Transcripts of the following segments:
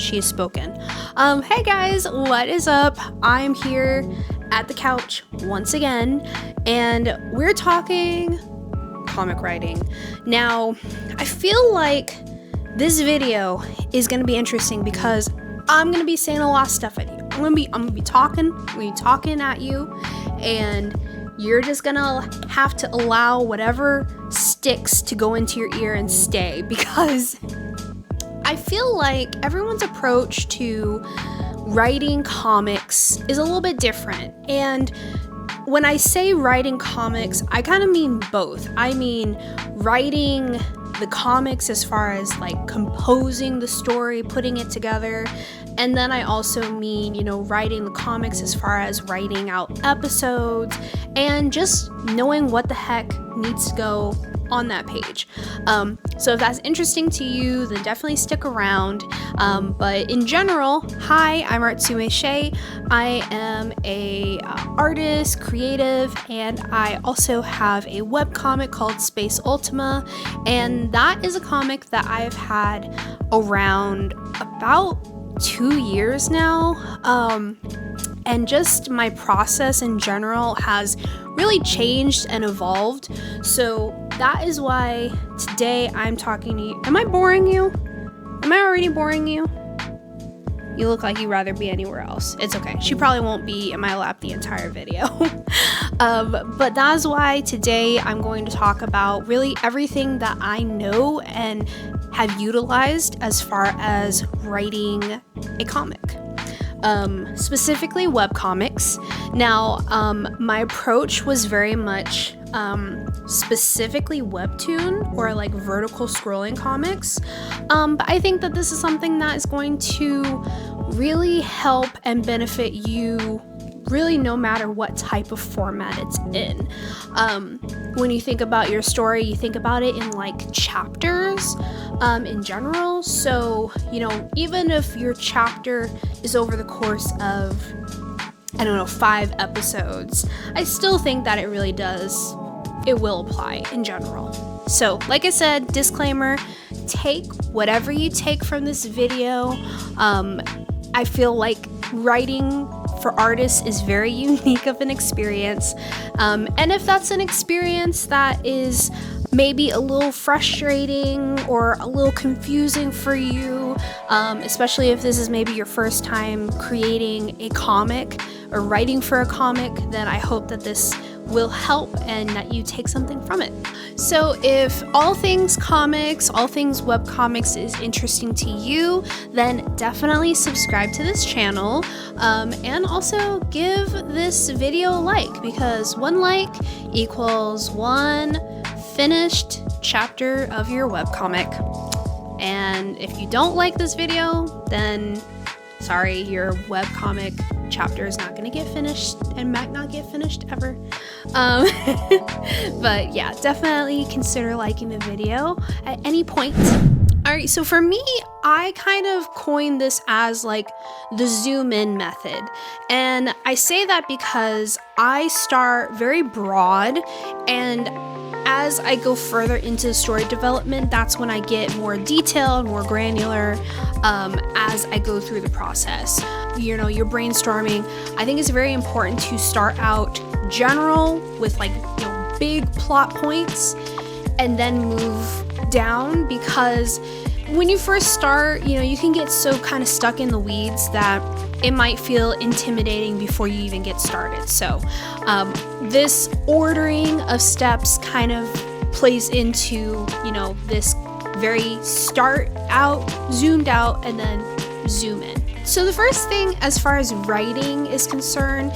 she has spoken. Hey guys, what is up? I'm here at the couch once again, and we're talking comic writing. Now, I feel like this video is gonna be interesting because I'm gonna be saying a lot of stuff at you. I'm gonna be talking at you, and you're just gonna have to allow whatever sticks to go into your ear and stay, because I feel like everyone's approach to writing comics is a little bit different. And when I say writing comics, I kind of mean both. I mean writing the comics as far as like composing the story, putting it together. And then I also mean, writing the comics as far as writing out episodes and just knowing what the heck needs to go on that page. So if that's interesting to you, then definitely stick around. But in general, hi, I'm Artsume Shae. I am a artist, creative, and I also have a webcomic called Space Ultima, and that is a comic that I've had around about 2 years now. And just my process in general has really changed and evolved. So that is why today I'm talking to you. Am I boring you? Am I already boring you? You look like you'd rather be anywhere else. It's okay. She probably won't be in my lap the entire video. But that's why today I'm going to talk about really everything that I know and have utilized as far as writing a comic. Specifically webcomics. Now, my approach was very much specifically WEBTOON or like vertical scrolling comics. But I think that this is something that is going to really help and benefit you really no matter what type of format it's in. When you think about your story, you think about it in like chapters in general. So, even if your chapter is over the course of, 5 episodes, I still think that it will apply in general. So, like I said, disclaimer, take whatever you take from this video. I feel like writing for artists is very unique of an experience. And if that's an experience that is maybe a little frustrating or a little confusing for you, especially if this is maybe your first time creating a comic or writing for a comic, then I hope that this will help and that you take something from it. So if all things comics, all things webcomics is interesting to you, then definitely subscribe to this channel, and also give this video a like, because one like equals one finished chapter of your webcomic. And if you don't like this video, then sorry, your webcomic chapter is not going to get finished and might not get finished ever. But yeah, definitely consider liking the video at any point. Alright, so for me, I kind of coined this as like the zoom in method. And I say that because I start very broad, and as I go further into story development, that's when I get more detailed, more granular, as I go through the process. You're brainstorming. I think it's very important to start out general with big plot points and then move down, because when you first start, you can get so kind of stuck in the weeds that it might feel intimidating before you even get started. So this ordering of steps kind of plays into, this very start out, zoomed out, and then zoom in. So the first thing as far as writing is concerned,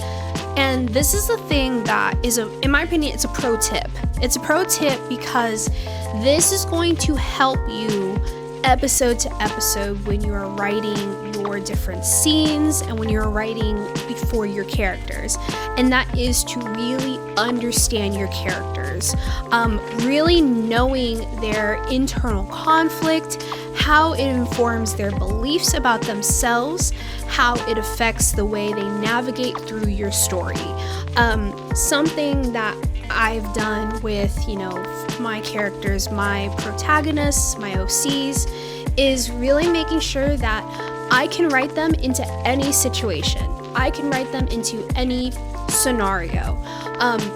and this is the thing that is, in my opinion, it's a pro tip. It's a pro tip because this is going to help you episode to episode when you are writing your different scenes and when you're writing for your characters, and that is to really understand your characters, really knowing their internal conflict, how it informs their beliefs about themselves, how it affects the way they navigate through your story. Something that I've done with, my characters, my protagonists, my OCs, is really making sure that I can write them into any situation. I can write them into any scenario.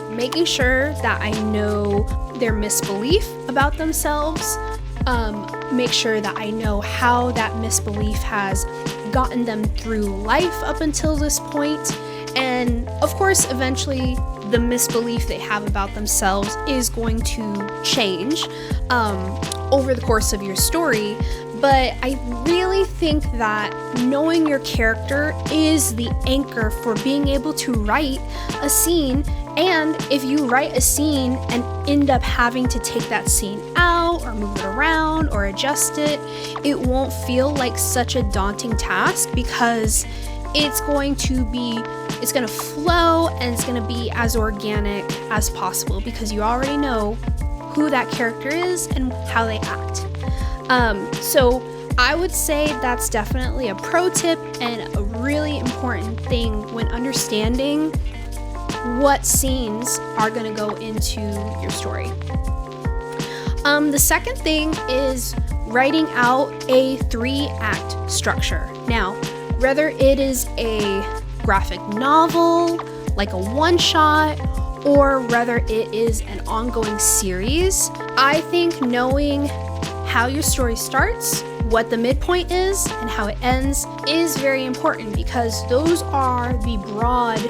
Making sure that I know their misbelief about themselves, make sure that I know how that misbelief has gotten them through life up until this point, and of course eventually the misbelief they have about themselves is going to change over the course of your story. But I really think that knowing your character is the anchor for being able to write a scene. And if you write a scene and end up having to take that scene out or move it around or adjust it, it won't feel like such a daunting task, because it's going to flow and it's going to be as organic as possible, because you already know who that character is and how they act. So I would say that's definitely a pro tip and a really important thing when understanding what scenes are going to go into your story. The second thing is writing out a 3-act structure. Now, whether it is a graphic novel, like a one-shot, or whether it is an ongoing series, I think knowing how your story starts, what the midpoint is, and how it ends is very important, because those are the broad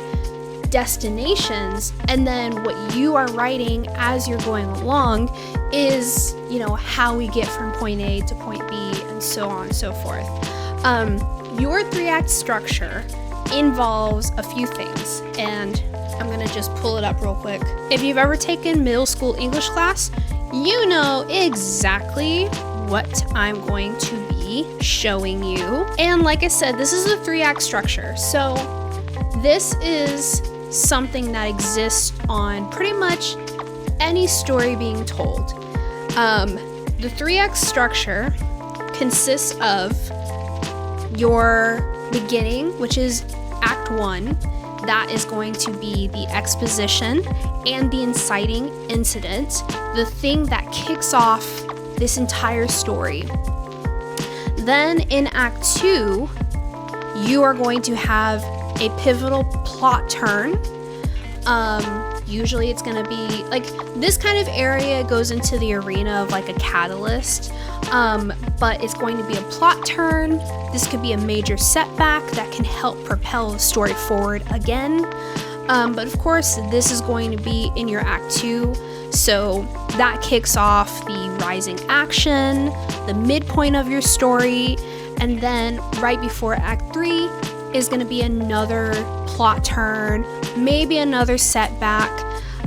destinations, and then what you are writing as you're going along is, how we get from point A to point B, and so on and so forth. Your 3-act structure involves a few things, and I'm gonna just pull it up real quick. If you've ever taken middle school English class, you know exactly what I'm going to be showing you. And like I said, this is a 3-act structure. So this is something that exists on pretty much any story being told. The 3-act structure consists of your beginning, which is Act 1. That is going to be the exposition and the inciting incident, the thing that kicks off this entire story. Then in Act 2, you are going to have a pivotal plot turn. Usually it's going to be like this kind of area goes into the arena of like a catalyst, but it's going to be a plot turn. This could be a major setback that can help propel the story forward again. But of course, this is going to be in your Act 2. So that kicks off the rising action, the midpoint of your story, and then right before Act 3 is going to be another plot turn, maybe another setback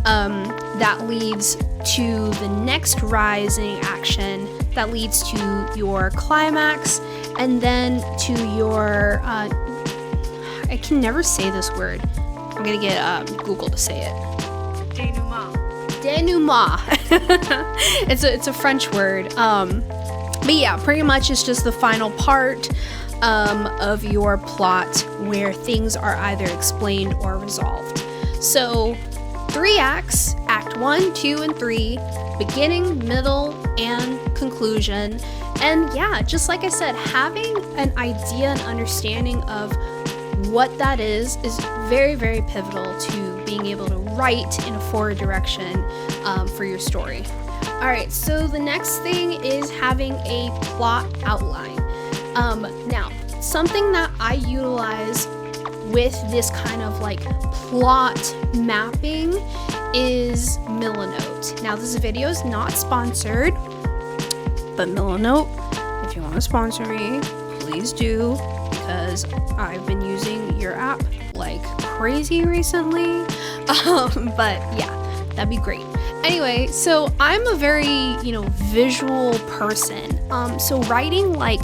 that leads to the next rising action that leads to your climax, and then to your I can never say this word. I'm gonna get Google to say it. Denouement. It's a French word. But yeah, pretty much it's just the final part of your plot where things are either explained or resolved. So 3 acts, Act 1, 2, and 3, beginning, middle, and conclusion. And yeah, just like I said, having an idea and understanding of what that is very, very pivotal to being able to write in a forward direction for your story. Alright, so the next thing is having a plot outline. Now, something that I utilize with this kind of like plot mapping is Milanote. Now, this video is not sponsored, but Milanote, if you want to sponsor me, please do, because I've been using your app like crazy recently. But yeah, that'd be great. Anyway, so I'm a very, visual person. So writing like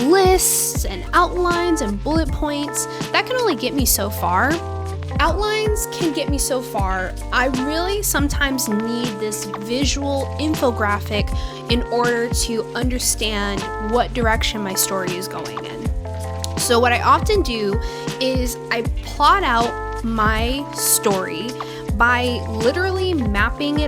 lists and outlines and bullet points, that can only get me so far. Outlines can get me so far. I really sometimes need this visual infographic in order to understand what direction my story is going in. So what I often do is I plot out my story by literally mapping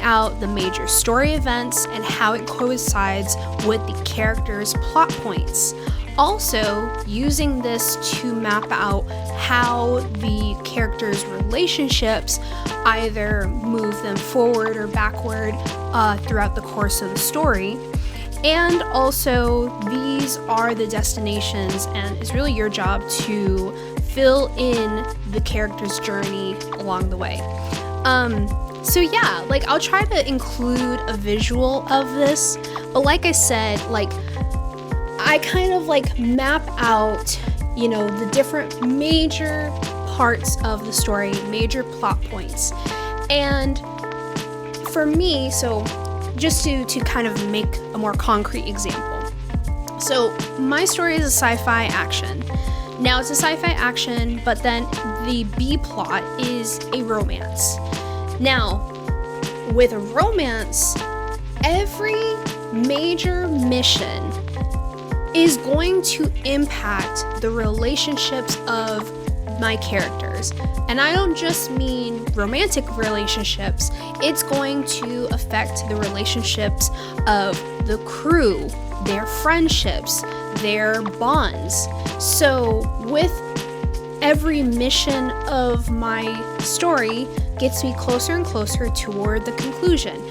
out the major story events and how it coincides with the characters' plot points. Also, using this to map out how the characters' relationships either move them forward or backward throughout the course of the story. And also, these are the destinations, and it's really your job to fill in the character's journey along the way. So yeah, like I'll try to include a visual of this, but like I said, like I kind of like map out, you know, the different major parts of the story, major plot points. And for me, so just to kind of make a more concrete example. So my story is a sci-fi action. Now it's a sci-fi action, but then the B plot is a romance. Now, with a romance, every major mission is going to impact the relationships of my characters. And I don't just mean romantic relationships, it's going to affect the relationships of the crew, their friendships, their bonds. So with every mission of my story gets me closer and closer toward the conclusion.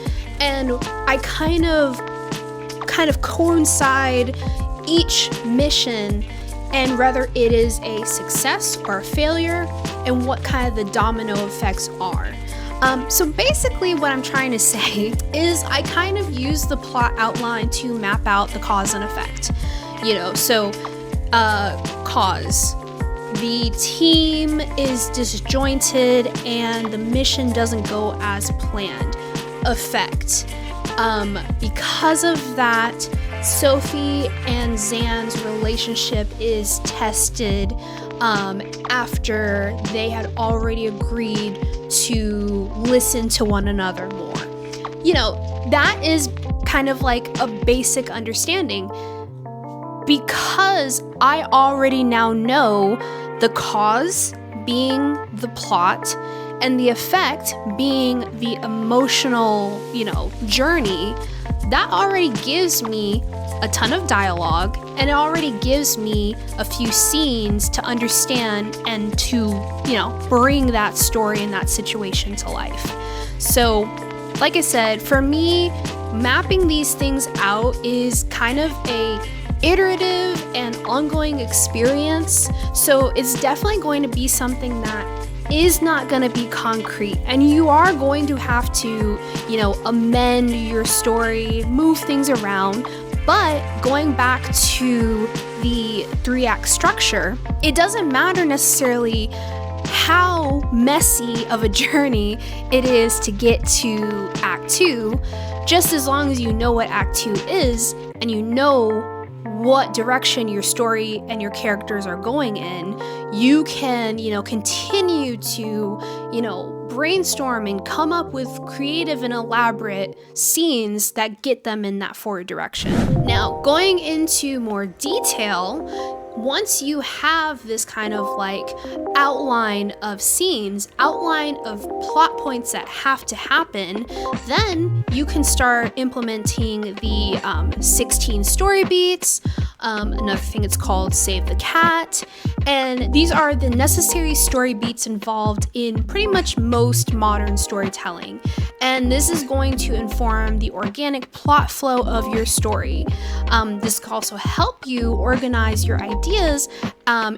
And I kind of coincide each mission and whether it is a success or a failure and what kind of the domino effects are. So basically what I'm trying to say is I kind of use the plot outline to map out the cause and effect. You know, so cause. The team is disjointed and the mission doesn't go as planned. Effect. Because of that, Sophie and Zan's relationship is tested after they had already agreed to listen to one another more. You know, that is kind of like a basic understanding because I already now know the cause being the plot and the effect being the emotional, you know, journey. That already gives me a ton of dialogue and it already gives me a few scenes to understand and to, you know, bring that story and that situation to life. So, like I said, for me, mapping these things out is kind of a iterative and ongoing experience. So it's definitely going to be something that is not going to be concrete, and you are going to have to, you know, amend your story, move things around. But going back to the 3-act structure, it doesn't matter necessarily how messy of a journey it is to get to Act 2, just as long as you know what Act 2 is and you know what direction your story and your characters are going in, you can, you know, continue to, you know, brainstorm and come up with creative and elaborate scenes that get them in that forward direction. Now, going into more detail, once you have this kind of like outline of scenes, outline of plot points that have to happen, then you can start implementing the 16 story beats. Another thing it's called Save the Cat. And these are the necessary story beats involved in pretty much most modern storytelling. And this is going to inform the organic plot flow of your story. This can also help you organize your ideas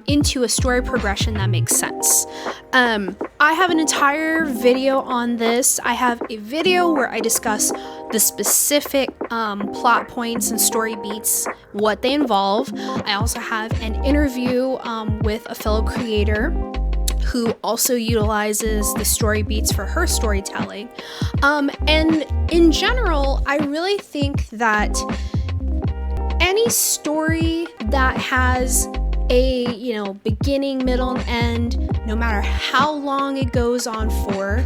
into a story progression that makes sense. I have an entire video on this. I have a video where I discuss the specific plot points and story beats, what they involve. I also have an interview with a fellow creator who also utilizes the story beats for her storytelling. And in general, I really think that any story that has a, you know, beginning, middle, and end, no matter how long it goes on for,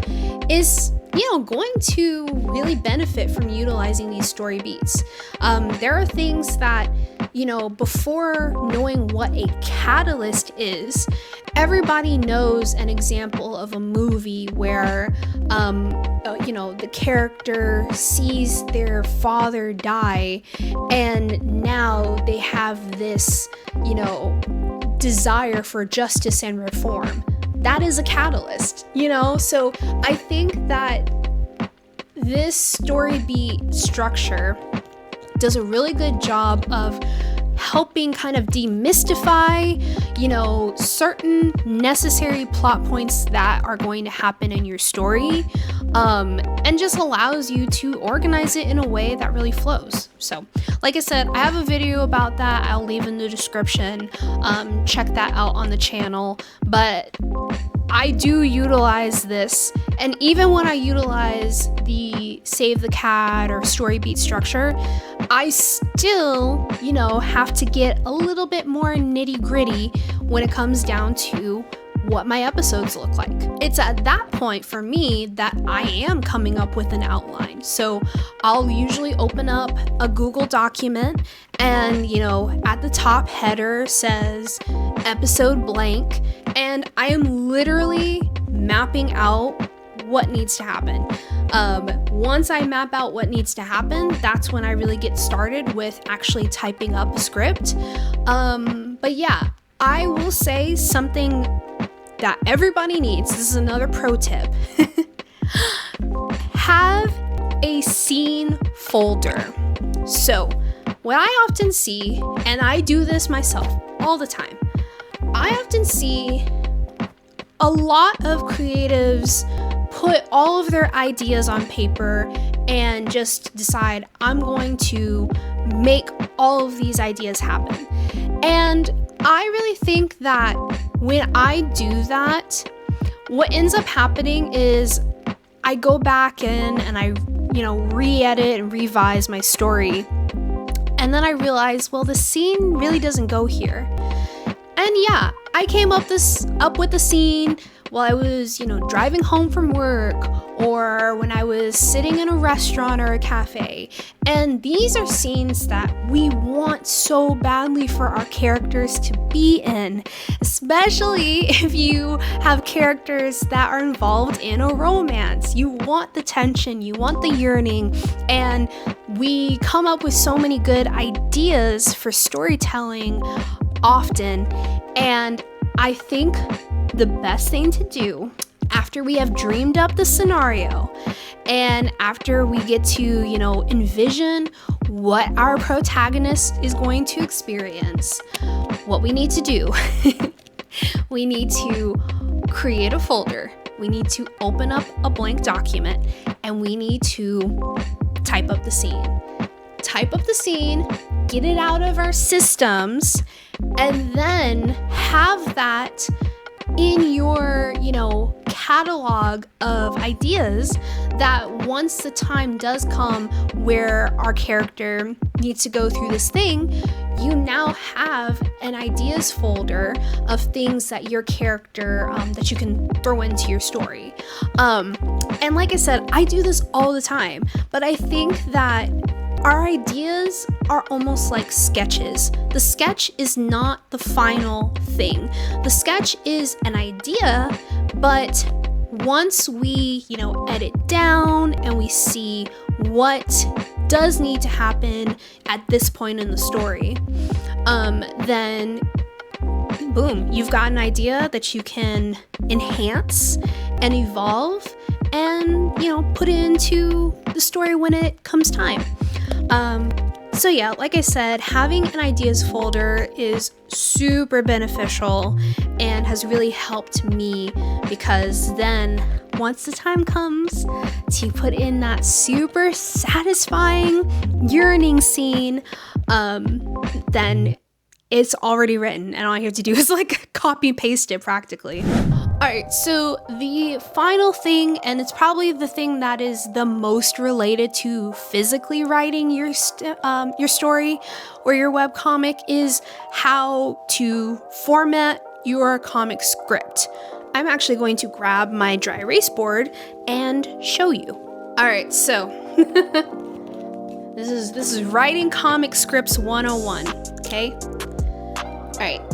is, you know, going to really benefit from utilizing these story beats. There are things that before knowing what a catalyst is, everybody knows an example of a movie where, the character sees their father die, and now they have this, desire for justice and reform. That is a catalyst, So I think that this story beat structure does a really good job of helping kind of demystify, certain necessary plot points that are going to happen in your story, and just allows you to organize it in a way that really flows. So, like I said, I have a video about that. I'll leave in the description. Check that out on the channel. But I do utilize this, and even when I utilize the save the cat or story beat structure, I still, have to get a little bit more nitty gritty when it comes down to what my episodes look like. It's at that point for me that I am coming up with an outline. So I'll usually open up a Google document, and at the top header says episode blank, and I am literally mapping out what needs to happen. Once I map out what needs to happen, that's when I really get started with actually typing up a script. But yeah, I will say something that everybody needs. This is another pro tip. Have a scene folder. So what I often see, and I do this myself all the time, I often see a lot of creatives put all of their ideas on paper and just decide, I'm going to make all of these ideas happen. And I really think that when I do that, what ends up happening is I go back in and I, re-edit and revise my story. And then I realize, well, the scene really doesn't go here. And yeah, I came up with the scene while I was, driving home from work, or when I was sitting in a restaurant or a cafe. And these are scenes that we want so badly for our characters to be in, especially if you have characters that are involved in a romance. You want the tension, you want the yearning, and we come up with so many good ideas for storytelling often. And I think the best thing to do after we have dreamed up the scenario and after we get to, envision what our protagonist is going to experience, what we need to do, we need to create a folder. We need to open up a blank document, and we need to type up the scene. Type up the scene, get it out of our systems, and then have that in your, catalog of ideas that once the time does come where our character needs to go through this thing, you now have an ideas folder of things that your character, that you can throw into your story. And like I said, I do this all the time, but I think that our ideas are almost like sketches. The sketch is not the final thing. The sketch is an idea, but once we, edit down and we see what does need to happen at this point in the story, then boom, you've got an idea that you can enhance and evolve and, put into the story when it comes time. So yeah, like I said, having an ideas folder is super beneficial and has really helped me, because then once the time comes to put in that super satisfying yearning scene, then it's already written and all I have to do is copy paste it practically. Alright, so the final thing, and it's probably the thing that is the most related to physically writing your story or your webcomic, is how to format your comic script. I'm actually going to grab my dry erase board and show you. Alright, so this is writing comic scripts 101. Okay. Alright.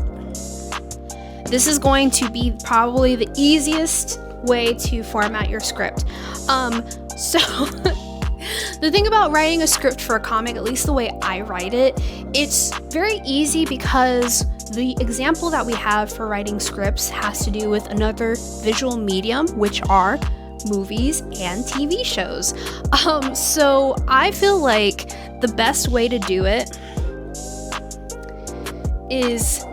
This is going to be probably the easiest way to format your script. So the thing about writing a script for a comic, at least the way I write it, it's very easy because the example that we have for writing scripts has to do with another visual medium, which are movies and TV shows. So I feel like the best way to do it is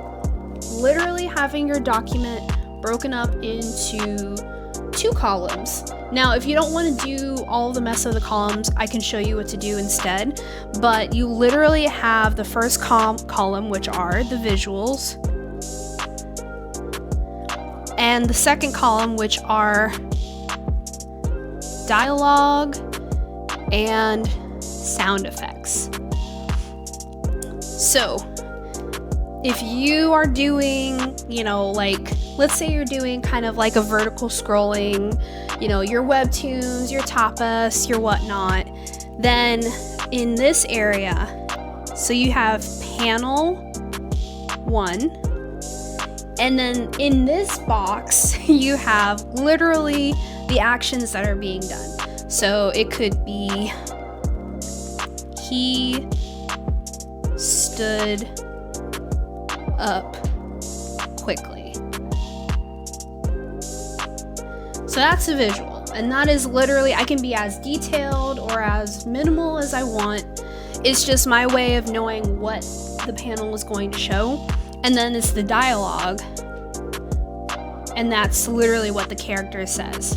literally having your document broken up into 2 columns. Now, if you don't want to do all the mess of the columns, I can show you what to do instead. But you literally have the first column, which are the visuals, and the second column, which are dialogue and sound effects. So if you are doing, you know, like, let's say you're doing kind of like a vertical scrolling, you know, your webtoons, your tapas, your whatnot, then in this area, so you have panel 1, and then in this box, you have literally the actions that are being done. So it could be, he stood up quickly. So that's a visual, and that is literally, I can be as detailed or as minimal as I want. It's just my way of knowing what the panel is going to show. And then it's the dialogue, and that's literally what the character says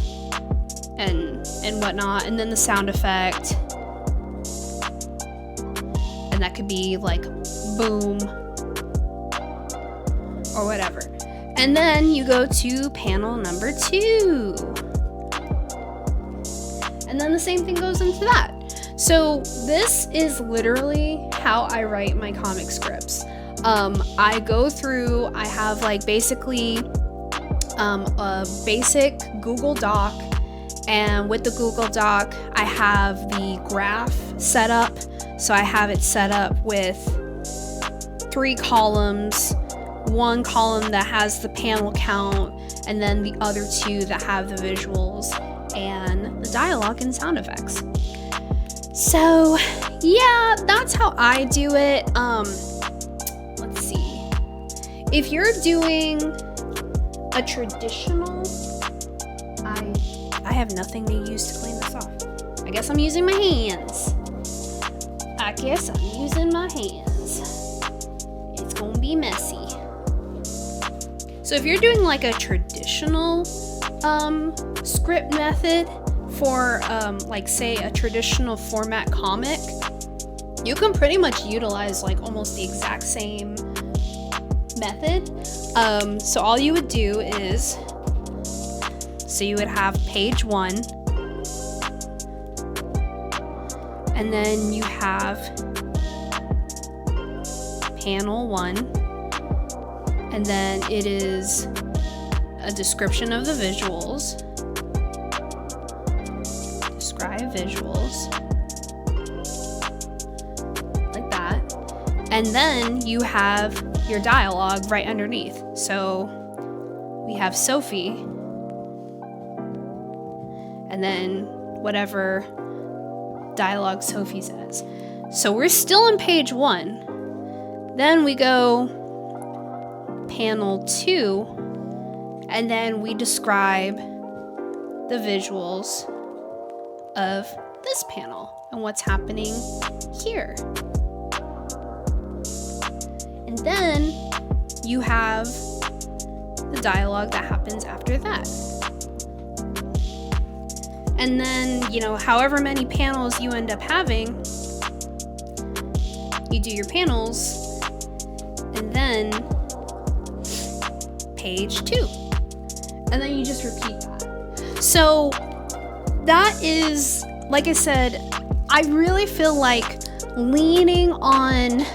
and whatnot. And then the sound effect, and that could be like boom or whatever. And then you go to panel number 2, and then the same thing goes into that. So this is literally how I write my comic scripts. I go through, I have like basically a basic Google Doc, and with the Google Doc I have the graph set up. So I have it set up with 3 columns, 1 column that has the panel count, and then the other 2 that have the visuals and the dialogue and sound effects. So yeah, that's how I do it. Let's see. If you're doing a traditional, I have nothing to use to clean this off. I guess I'm using my hands. It's gonna be messy. So if you're doing like a traditional script method for like say a traditional format comic, you can pretty much utilize like almost the exact same method. So all you would do is, so you would have page 1, and then you have panel 1, and then it is a description of the visuals. Describe visuals. Like that. And then you have your dialogue right underneath. So we have Sophie, and then whatever dialogue Sophie says. So we're still on page 1. Then we go panel 2, and then we describe the visuals of this panel and what's happening here. And then you have the dialogue that happens after that. And then, you know, however many panels you end up having, you do your panels, and then page 2. And then you just repeat that. So that is, like I said, I really feel like leaning on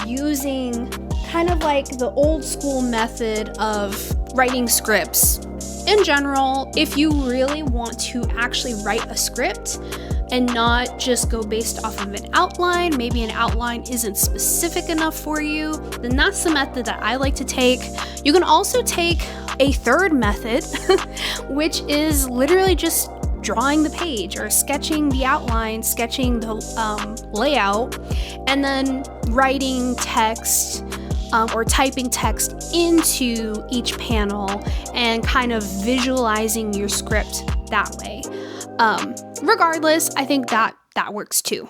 using kind of like the old school method of writing scripts in general. If you really want to actually write a script, and not just go based off of an outline. Maybe an outline isn't specific enough for you, then that's the method that I like to take. You can also take a third method, which is literally just drawing the page or sketching the outline, sketching the layout, and then writing text or typing text into each panel and kind of visualizing your script that way. Regardless, I think that works too.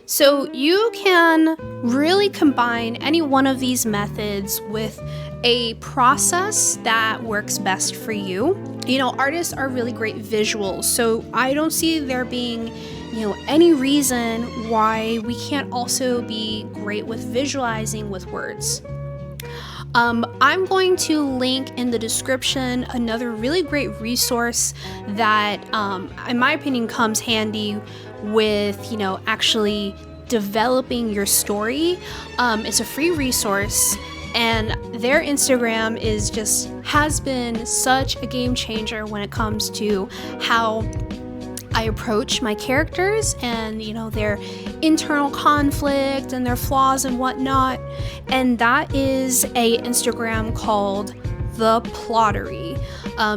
So you can really combine any one of these methods with a process that works best for you. You know, artists are really great visuals, so I don't see there being, you know, any reason why we can't also be great with visualizing with words. I'm going to link in the description another really great resource that, in my opinion, comes handy with, you know, actually developing your story. It's a free resource, and their Instagram has been such a game changer when it comes to how I approach my characters and, you know, their internal conflict and their flaws and whatnot. And that is a Instagram called The Plottery.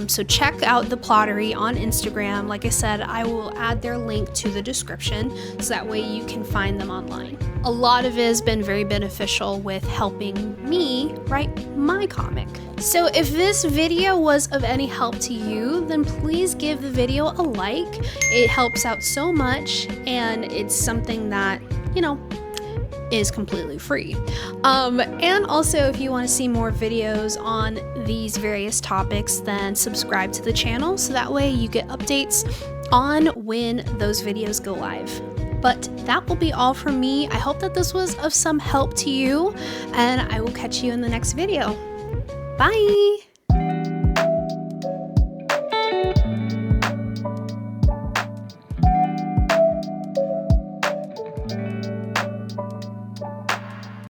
So check out The Plottery on Instagram. Like I said, I will add their link to the description so that way you can find them online. A lot of it has been very beneficial with helping me write my comic. So if this video was of any help to you, then please give the video a like. It helps out so much, and it's something that, you know, is completely free. And also, if you want to see more videos on these various topics, then subscribe to the channel so that way you get updates on when those videos go live. But that will be all from me. I hope that this was of some help to you, and I will catch you in the next video. Bye!